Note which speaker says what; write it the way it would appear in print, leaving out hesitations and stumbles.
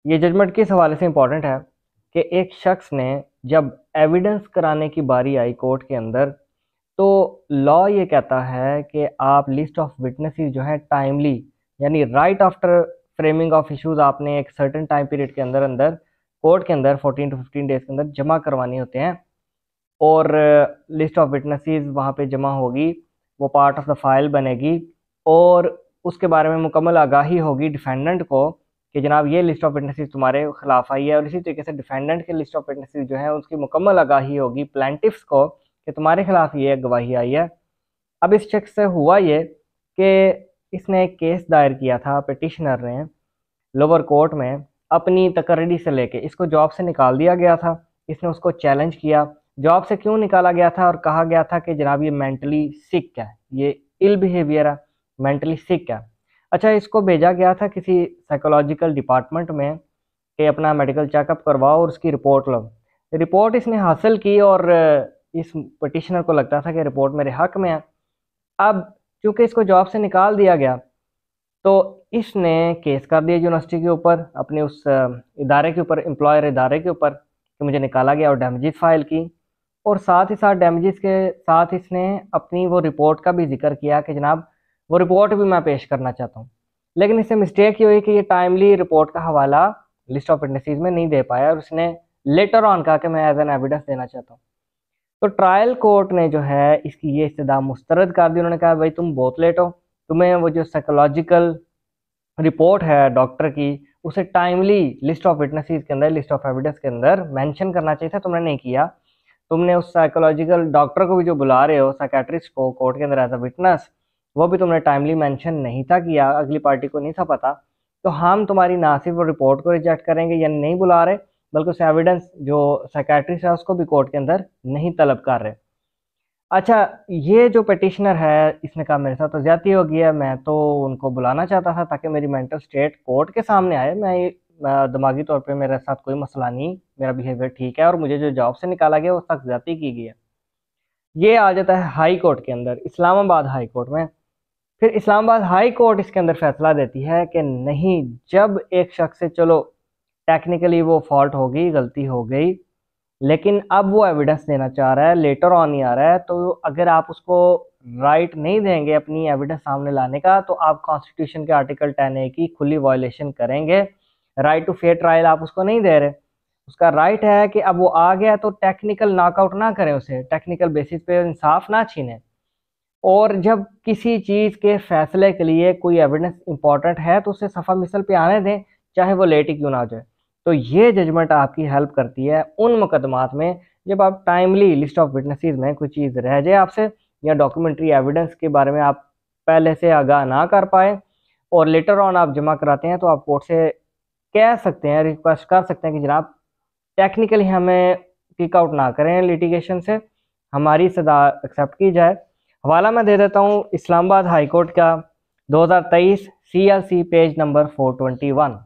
Speaker 1: ये जजमेंट किस हवाले से इम्पोर्टेंट है कि एक शख्स ने जब एविडेंस कराने की बारी आई कोर्ट के अंदर, तो लॉ ये कहता है कि आप लिस्ट ऑफ विटनेसेस जो है टाइमली, यानी right after framing of issues आपने एक सर्टेन टाइम पीरियड के अंदर अंदर कोर्ट के अंदर 14 to 15 डेज के अंदर जमा करवानी होते हैं। और लिस्ट ऑफ विटनेसेस वहाँ पे जमा होगी, वो पार्ट ऑफ द फाइल बनेगी, और उसके बारे में मुकम्मल आगाही होगी डिफेंडेंट को कि जनाब ये लिस्ट ऑफ विटनेसेस तुम्हारे खिलाफ आई है। और इसी तरीके से डिफेंडेंट के लिस्ट ऑफ विटनेसेस जो है उसकी मुकम्मल आगाही होगी प्लेंटिफ्स को कि तुम्हारे खिलाफ ये गवाही आई है। अब इस शख्स से हुआ ये कि इसने एक केस दायर किया था, पिटिशनर ने, लोअर कोर्ट में। अपनी तकर्री से लेके इसको जॉब से निकाल दिया गया था। इसने उसको चैलेंज किया। जॉब से क्यों निकाला गया था? और कहा गया था कि जनाब ये मेंटली सिक है, ये इल बिहेवियर है, मेंटली सिक है। अच्छा, इसको भेजा गया था किसी साइकोलॉजिकल डिपार्टमेंट में कि अपना मेडिकल चेकअप करवाओ और उसकी रिपोर्ट लो। रिपोर्ट इसने हासिल की और इस पटिशनर को लगता था कि रिपोर्ट मेरे हक में है। अब चूंकि इसको जॉब से निकाल दिया गया, तो इसने केस कर दिया यूनिवर्सिटी के ऊपर, अपने उस इदारे के ऊपर, एम्प्लॉयर इदारे के ऊपर, कि मुझे निकाला गया, और डैमेजेस फाइल की। और साथ ही साथ डैमेजेस के साथ इसने अपनी वो रिपोर्ट का भी जिक्र किया कि जनाब वो रिपोर्ट भी मैं पेश करना चाहता हूँ। लेकिन इससे मिस्टेक ये हुई कि ये टाइमली रिपोर्ट का हवाला लिस्ट ऑफ विटनेसेस में नहीं दे पाया, और उसने लेटर ऑन कहा कि मैं एज एन एविडेंस देना चाहता हूँ। तो ट्रायल कोर्ट ने जो है इसकी ये इस्तदा मुस्तरद कर दी। उन्होंने कहा भाई तुम बहुत लेट हो, तुम्हें वो जो साइकोलॉजिकल रिपोर्ट है डॉक्टर की, उसे टाइमली लिस्ट ऑफ विटनेसेस के अंदर, लिस्ट ऑफ एविडेंस के अंदर मेंशन करना चाहिए था, तुमने नहीं किया। तुमने उस साइकोलॉजिकल डॉक्टर को भी जो बुला रहे हो, साइकेट्रिस्ट को, कोर्ट के अंदर एज अ विटनेस, वो भी तुमने टाइमली मेंशन नहीं था किया, अगली पार्टी को नहीं था पता। तो हम तुम्हारी ना सिर्फ रिपोर्ट को रिजेक्ट करेंगे, यानी नहीं बुला रहे, बल्कि उस एविडेंस जो साइकेट्रिस्ट है उसको भी कोर्ट के अंदर नहीं तलब कर रहे। अच्छा, ये जो पिटिशनर है इसने कहा मेरे साथ तो ज्यादती हो गई है, मैं तो उनको बुलाना चाहता था ताकि मेरी मेंटल स्टेट कोर्ट के सामने आए। दिमागी तौर पे मेरे साथ कोई मसला नहीं, मेरा बिहेवियर ठीक है, और मुझे जो जॉब से निकाला गया उस तक ज्यादती की गई है। ये आ जाता है हाई कोर्ट के अंदर, इस्लामाबाद हाई कोर्ट में। फिर इस्लामाबाद हाई कोर्ट इसके अंदर फैसला देती है कि नहीं, जब एक शख्स से, चलो टेक्निकली वो फॉल्ट हो गई, गलती हो गई, लेकिन अब वो एविडेंस देना चाह रहा है, लेटर ऑन ही आ रहा है, तो अगर आप उसको राइट नहीं देंगे अपनी एविडेंस सामने लाने का, तो आप कॉन्स्टिट्यूशन के आर्टिकल 10A की खुली वायलेशन करेंगे। राइट टू फेयर ट्रायल आप उसको नहीं दे रहे। उसका राइट है कि अब वो आ गया तो टेक्निकल नॉकआउट ना करें, उसे टेक्निकल बेसिस पे इंसाफ ना छीने। और जब किसी चीज़ के फैसले के लिए कोई एविडेंस इंपॉर्टेंट है तो उसे सफ़ा मिसल पे आने दें, चाहे वो लेट ही क्यों ना हो जाए। तो ये जजमेंट आपकी हेल्प करती है उन मुकदमात में जब आप टाइमली लिस्ट ऑफ विटनेसेस में कोई चीज़ रह जाए आपसे, या डॉक्यूमेंट्री एविडेंस के बारे में आप पहले से आगाह ना कर पाए, और लेटर ऑन आप जमा कराते हैं, तो आप कोर्ट से कह सकते हैं, रिक्वेस्ट कर सकते हैं कि जनाब टेक्निकली हमें किक आउट ना करें लिटिगेशन से, हमारी सदा एक्सेप्ट की जाए। हवाला मैं दे देता हूँ इस्लामाबाद हाई कोर्ट का, 2023 CLC पेज नंबर 421।